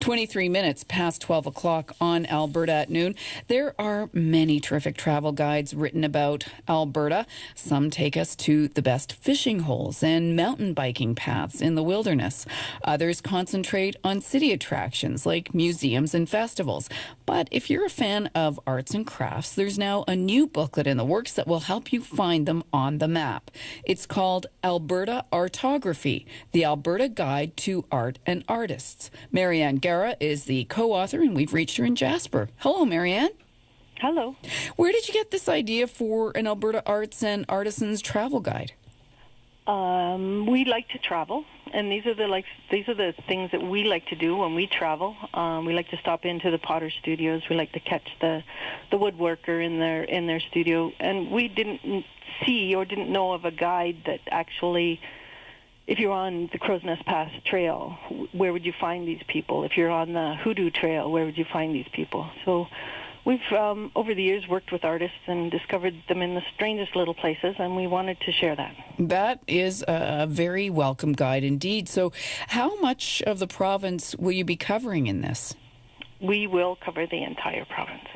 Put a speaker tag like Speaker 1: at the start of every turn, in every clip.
Speaker 1: 23 minutes past 12 o'clock on Alberta at noon. There are many terrific travel guides written about Alberta. Some take us to the best fishing holes and mountain biking paths in the wilderness. Others concentrate on city attractions like museums and festivals. But if you're a fan of arts and crafts, there's now a new booklet in the works that will help you find them on the map. It's called Alberta Artography, the Alberta Guide to Art and Artists. Marianne Guerra is the co-author, and we've reached her in Jasper. Hello, Marianne.
Speaker 2: Hello.
Speaker 1: Where did you get this idea for an Alberta Arts and Artisans travel guide?
Speaker 2: We like to travel, and these are the things that we like to do when we travel. We like to stop into the potter studios. We like to catch the woodworker in their studio, and we didn't see or didn't know of a guide that actually, if you're on the Crow's Nest Pass Trail, where would you find these people? If you're on the Hoodoo Trail, where would you find these people? So we've, over the years, worked with artists and discovered them in the strangest little places, and we wanted to share that.
Speaker 1: That is a very welcome guide indeed. So how much of the province will you be covering in this?
Speaker 2: We will cover the entire province.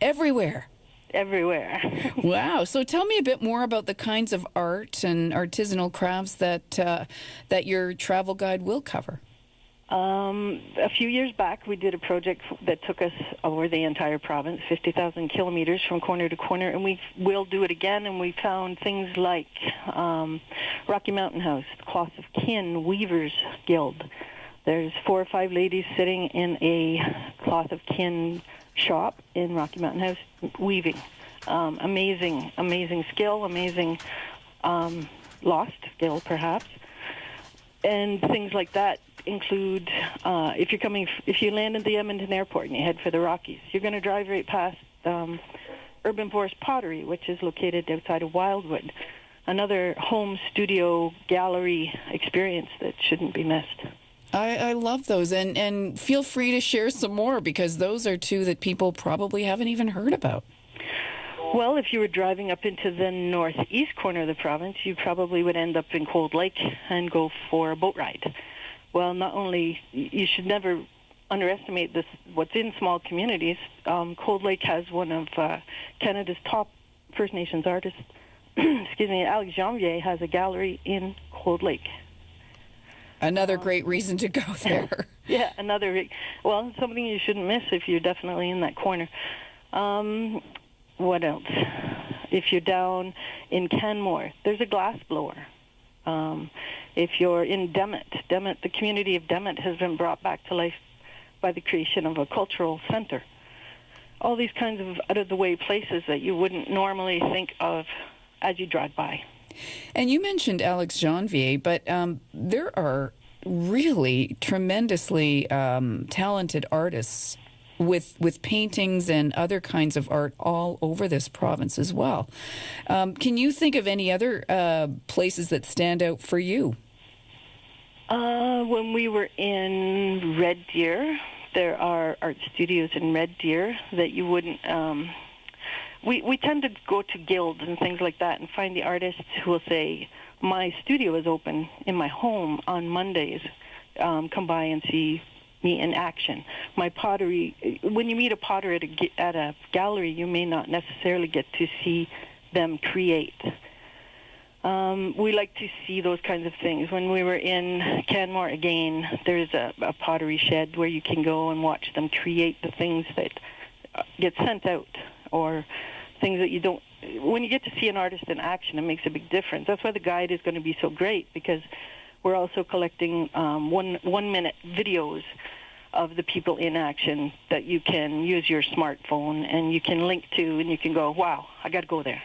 Speaker 1: Everywhere?
Speaker 2: Everywhere.
Speaker 1: Wow. So tell me a bit more about the kinds of art and artisanal crafts that your travel guide will cover.
Speaker 2: A few years back, we did a project that took us over the entire province, 50,000 kilometers from corner to corner, and we will do it again, and we found things like Rocky Mountain House, Cloth of Kin, Weavers Guild. There's 4 or 5 ladies sitting in a Cloth of Kin shop in Rocky Mountain House weaving. Amazing skill, amazing lost skill, perhaps. And things like that include, if you land at the Edmonton Airport and you head for the Rockies, you're going to drive right past Urban Forest Pottery, which is located outside of Wildwood. Another home studio gallery experience that shouldn't be missed.
Speaker 1: I love those, and feel free to share some more, because those are two that people probably haven't even heard about.
Speaker 2: Well, if you were driving up into the northeast corner of the province, you probably would end up in Cold Lake and go for a boat ride. Well, not only, you should never underestimate this, what's in small communities. Cold Lake has one of Canada's top First Nations artists. Excuse me, Alex Janvier has a gallery in Cold Lake.
Speaker 1: Another great reason to go there.
Speaker 2: Yeah, something you shouldn't miss if you're definitely in that corner. What else? If you're down in Canmore, there's a glass blower. If you're in Demet, the community of Demet has been brought back to life by the creation of a cultural center. All these kinds of out-of-the-way places that you wouldn't normally think of as you drive by.
Speaker 1: And you mentioned Alex Janvier, but there are really tremendously talented artists with paintings and other kinds of art all over this province as well. Can you think of any other places that stand out for you?
Speaker 2: When we were in Red Deer, there are art studios in Red Deer that you wouldn't... We tend to go to guilds and things like that and find the artists who will say, my studio is open in my home on Mondays. Come by and see me in action. My pottery, when you meet a potter at a gallery, you may not necessarily get to see them create. We like to see those kinds of things. When we were in Canmore again, there's a pottery shed where you can go and watch them create the things that get sent out, or things that you don't... When you get to see an artist in action, it makes a big difference. That's why the guide is going to be so great, because we're also collecting one-minute videos of the people in action that you can use your smartphone and you can link to, and you can go, wow, I got to go there.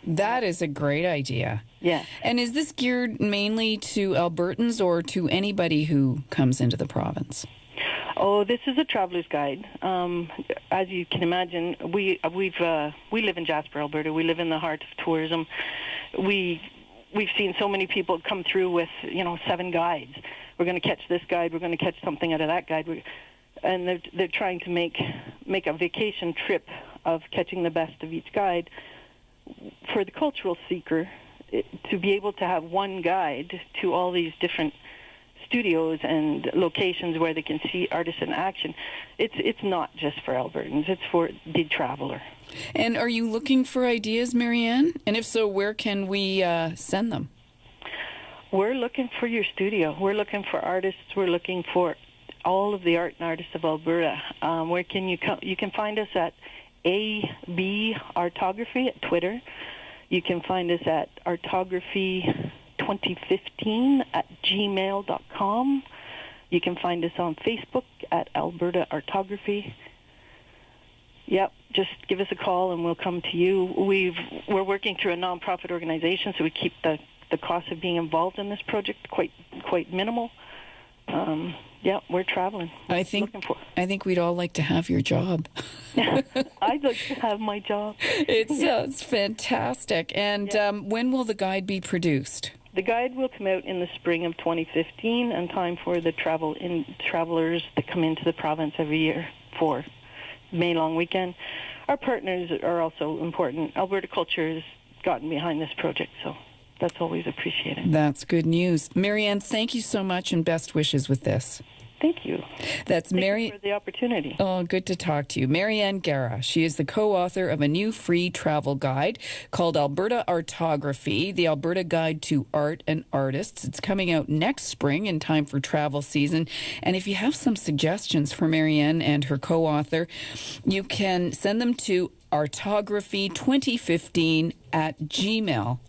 Speaker 1: That is a great idea.
Speaker 2: Yeah.
Speaker 1: And is this geared mainly to Albertans or to anybody who comes into the province?
Speaker 2: Oh, this is a traveler's guide. As you can imagine, we live in Jasper, Alberta. We live in the heart of tourism. We've seen so many people come through with 7 guides. We're going to catch this guide. We're going to catch something out of that guide. And they're trying to make a vacation trip of catching the best of each guide. For the cultural seeker, to be able to have one guide to all these different studios and locations where they can see artists in action. It's not just for Albertans, it's for the traveler.
Speaker 1: And are you looking for ideas, Marianne? And if so, where can we send them?
Speaker 2: We're looking for your studio. We're looking for artists. We're looking for all of the art and artists of Alberta. Where can you come? You can find us at AB Artography at Twitter. You can find us at artography2015 at gmail.com. You can find us on Facebook at Alberta Artography. Yep, just give us a call and we'll come to you. We're working through a nonprofit organization, so we keep the cost of being involved in this project quite minimal. Yeah, we're traveling.
Speaker 1: I think we'd all like to have your job.
Speaker 2: I'd like to have my job.
Speaker 1: It's fantastic. And when will the guide be produced?
Speaker 2: The guide will come out in the spring of 2015, in time for the travelers that come into the province every year for May long weekend. Our partners are also important. Alberta Culture has gotten behind this project, so that's always appreciated.
Speaker 1: That's good news. Marianne, thank you so much and best wishes with this.
Speaker 2: Thank you.
Speaker 1: Thank you
Speaker 2: for the opportunity.
Speaker 1: Oh, good to talk to you. Marianne Guerra. She is the co-author of a new free travel guide called Alberta Artography, the Alberta Guide to Art and Artists. It's coming out next spring in time for travel season. And if you have some suggestions for Marianne and her co-author, you can send them to artography2015 at gmail.com.